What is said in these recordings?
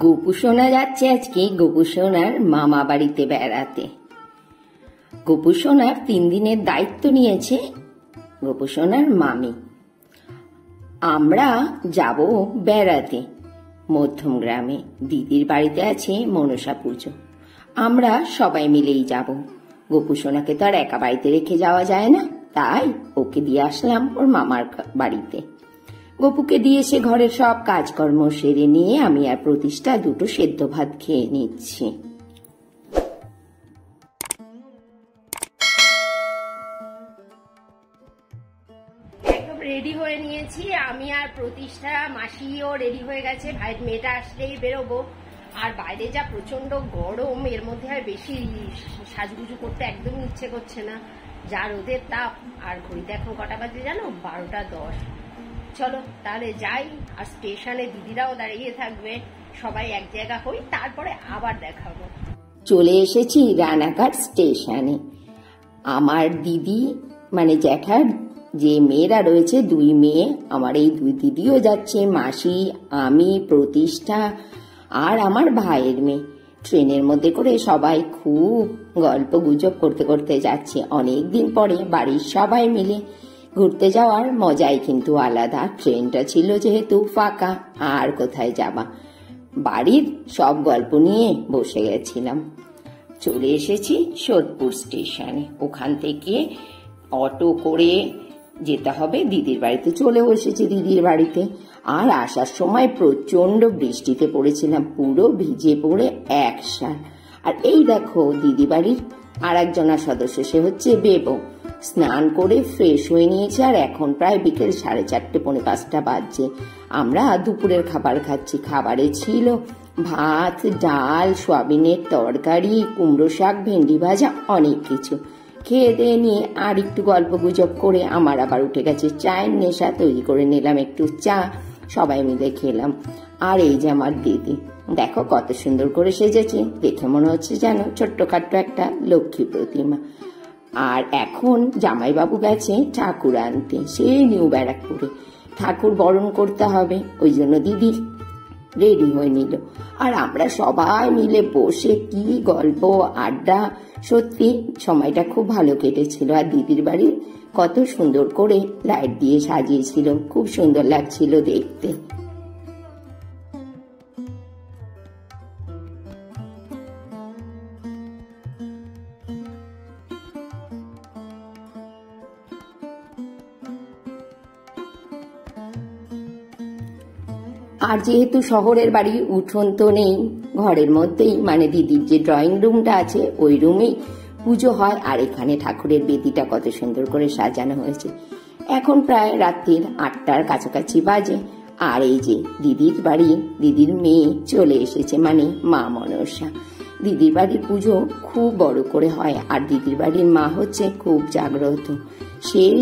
গোপু সোনা যাচ্ছে আজকে গোপু সোনার মামা বাড়িতে বেড়াতে। গোপু সোনার 3 দিনের দায়িত্ব নিয়েছে গোপু সোনার মামি। আমরা যাব বেড়াতে মধ্যম গ্রামে। দিদির বাড়িতে আছে মনসা পুজো। আমরা সবাই মিলেই যাব। গোপু সোনাকে তো আর একা বাড়িতে রেখে যাওয়া যায় না, তাই ওকে দিয়ে আসলাম ওর মামার বাড়িতে। গোপুকে দিয়ে এসে ঘরের সব কাজকর্ম সেরে নিয়ে আমি আর প্রতিষ্ঠা দুটো সেদ্ধ ভাত খেয়ে নিচ্ছি। একদম রেডি হয়ে নিয়েছি আমি আর প্রতিষ্ঠা। মাসিও রেডি হয়ে গেছে, ভাইয়ের মেয়েটা আসলেই বেরোবো। আর বাইরে যা প্রচন্ড গরম, এর মধ্যে আর বেশি সাজগুজু করতে একদমই ইচ্ছে করছে না, যা রোদের তাপ। আর ঘড়িতে এখন কটা বাজে জানো? 12টা 10। চলো তাহলে যাই। আর স্টেশনে দিদিরাও দাঁড়িয়ে থাকবে, সবাই এক জায়গা হই, তারপরে আবার দেখাবো। চলে এসেছি রানাঘাট স্টেশনে। আমার দিদি মানে জ্যাঠার যে মেয়েরা রয়েছে, 2 মেয়ে, আমার এই 2 দিদিও যাচ্ছে, মাসি, আমি, প্রতিষ্ঠা আর আমার ভাইয়ের মেয়ে। ট্রেনের মধ্যে করে সবাই খুব গল্প গুজব করতে করতে যাচ্ছে। অনেকদিন পরে বাড়ির সবাই মিলে ঘুরতে যাওয়ার মজাই কিন্তু আলাদা। ট্রেনটা ছিল যেহেতু ফাঁকা, আর কোথায় যাবা। বাড়ির সব গল্প নিয়ে বসে গেছিলাম। চলে এসেছি সোদপুর স্টেশনে। ওখান থেকে অটো করে যেতে হবে দিদির বাড়িতে। চলেও এসেছি দিদির বাড়িতে। আর আসার সময় প্রচন্ড বৃষ্টিতে পড়েছিলাম, পুরো ভিজে পড়ে একসার। আর এই দেখো দিদি বাড়ির আর একজনা সদস্য, সে হচ্ছে বেবো। স্নান করে ফ্রেশ হয়ে নিয়েছে আর এখন প্রায় বিকেল 4:30 পৌনে 5টা বাজছে। আমরা দুপুরের খাবার খাচ্ছি। খাবারে ছিল ভাত, ডাল, সয়াবিনের তরকারি, কুমড়ো শাক, ভেন্ডি ভাজা, অনেক কিছু। খেয়ে দিয়ে নিয়ে আর একটু গল্প গুজব করে আমার আবার উঠে গেছে চায়ের নেশা। তৈরি করে নিলাম একটু চা, সবাই মিলে খেলাম। আর এই যে আমার দিদি, দেখো কত সুন্দর করে সেজেছে, দেখে মনে হচ্ছে যেন ছোট্টখাট্ট একটা লক্ষ্মী প্রতিমা। আর এখন জামাইবাবু গেছে ঠাকুর আনতে, সেই নিউ ব্যারাকপুরে। ঠাকুর বরণ করতে হবে, ওই জন্য দিদি রেডি হয়ে নিল। আর আমরা সবাই মিলে বসে কি গল্প আড্ডা, সত্যি সময়টা খুব ভালো কেটেছিল। আর দিদির বাড়ি কত সুন্দর করে লাইট দিয়ে সাজিয়েছিল, খুব সুন্দর লাগছিল দেখতে। আর যেহেতু শহরের বাড়ি, উঠোন তো নেই, ঘরের মধ্যেই মানে দিদির যে ড্রয়িং রুমটা আছে ওই রুমেই পুজো হয়। আর এখানে ঠাকুরের বেদিটা কত সুন্দর করে সাজানো হয়েছে। এখন প্রায় রাত্রির 8টার কাছাকাছি বাজে। আর এই যে দিদির বাড়ি, দিদির মেয়ে চলে এসেছে, মানে মা মনসা। দিদির বাড়ির পুজো খুব বড় করে হয়। আর দিদির বাড়ির মা হচ্ছে খুব জাগ্রত। সেই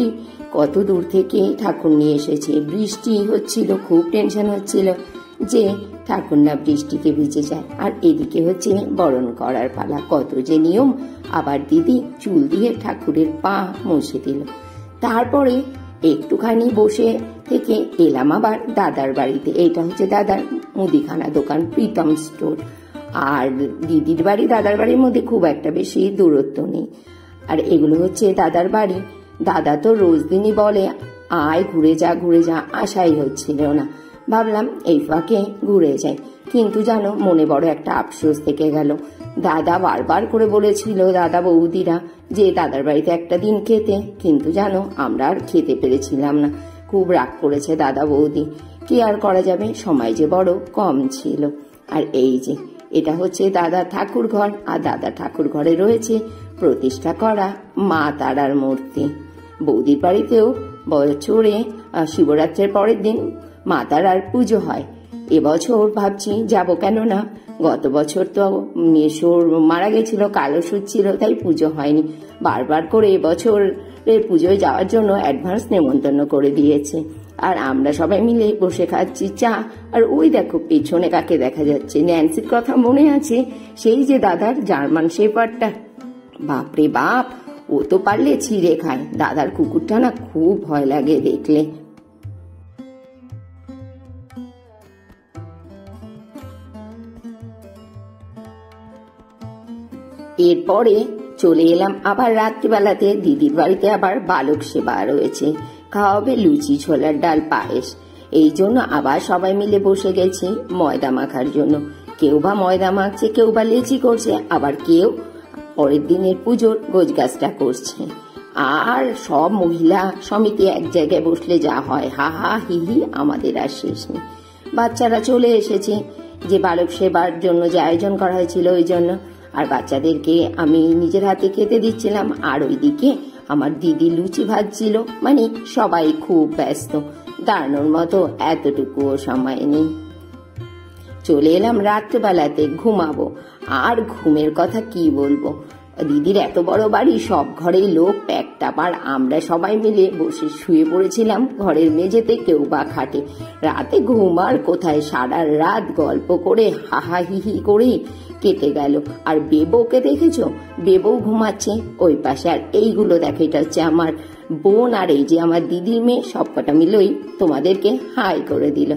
কত দূর থেকে ঠাকুর নিয়ে এসেছে। বৃষ্টি হচ্ছিল, খুব টেনশন হচ্ছিল যে ঠাকুর না বৃষ্টিতে ভিজে যায়। আর এদিকে হচ্ছে বরণ করার পালা, কত যে নিয়ম। আবার দিদি চুল দিয়ে ঠাকুরের পা মুছে দিল। তারপরে একটুখানি বসে থেকে এলাম আবার দাদার বাড়িতে। এইটা হচ্ছে দাদার মুদিখানা দোকান, প্রীতম স্টোর। আর দিদির বাড়ি দাদার বাড়ির মধ্যে খুব একটা বেশি দূরত্ব নেই। আর এগুলো হচ্ছে দাদার বাড়ি। দাদা তো রোজ দিনই বলে আয় ঘুরে যা ঘুরে যা, আশাই হচ্ছিল না। ভাবলাম এই ফাঁকে ঘুরে যাই, কিন্তু জানো মনে বড় একটা আফসোস থেকে গেল। দাদা বারবার করে বলেছিল দাদা বৌদিরা যে দাদার বাড়িতে একটা দিন খেতে, কিন্তু জানো আমরা আর খেতে পেরেছিলাম না। খুব রাগ করেছে দাদা বৌদি। কি আর করা যাবে, সময় যে বড় কম ছিল। আর এই যে এটা হচ্ছে দাদা ঠাকুর ঘর। আর দাদা ঠাকুর ঘরে রয়েছে প্রতিষ্ঠা করা মা তারার মূর্তি। বৌদির বাড়িতেও বছরে শিবরাত্রির পরের দিন মা তারার পুজো হয়। এবছর ভাবছি যাব, কেন না গত বছর তো মেশোর মারা গেছিল, কালো সুদ ছিল, তাই পুজো হয়নি। বারবার করে এবছরের পুজোয় যাওয়ার জন্য অ্যাডভান্স নেমন্তন্ন করে দিয়েছে। আর আমরা সবাই মিলে বসে খাচ্ছি চা। আর ওই দেখো পেছনে কাকে দেখা যাচ্ছে, ন্যান্সির কথা মনে আছে? সেই যে দাদার জার্মান শেপার্ডটা, বাপরে বাপ, ও তো পারলে ছিঁড়ে খায়। দাদার কুকুরটা না খুব ভয় লাগে দেখলে। এরপরে চলে এলাম আবার রাত্রিবেলাতে। দিদির বাড়িতে আবার বালক সেবা রয়েছে, খাওয়াবে লুচি, ছোলার ডাল, পায়েস। এই জন্য আবার সবাই মিলে বসে গেছি ময়দা মাখার জন্য। কেউ বা ময়দা মাখছে, কেউ বা লেচি করছে, আবার কেউ পরের দিনের পুজোর গোছগাছটা করছে। আর সব মহিলা সমিতি এক জায়গায় বসলে যা হয়, হা হা হি হি, আমাদের আর শেষ নেই। বাচ্চারা চলে এসেছে, যে বালক সেবার জন্য যে আয়োজন করা হয়েছিল ওই জন্য। আর বাচ্চাদেরকে আমি নিজের হাতে খেতে দিচ্ছিলাম, আর ওইদিকে আমার দিদি লুচি ভাজছিল। মানে সবাই খুব ব্যস্ত, দাঁড়ানোর মতো এতটুকুও সময় নেই। চলে এলাম রাত্রেবেলাতে ঘুমাবো। আর ঘুমের কথা কি বলবো, দিদির এত বড় বাড়ি, সব ঘরেই লোক প্যাকটাপ, আর আমরা সবাই মিলে বসে শুয়ে পড়েছিলাম ঘরের মেঝেতে, কেউ বা খাটে। রাতে ঘুম আর কোথায়, সারা রাত গল্প করে হাহা হিহি করেই কেটে গেল। আর বেবৌকে দেখেছো, বেবৌ ঘুমাচ্ছে ওই পাশে। আর এইগুলো দেখো, এটা হচ্ছে আমার বোন, আর এই যে আমার দিদির মেয়ে, সবকটা মিলেই তোমাদেরকে হাই করে দিল।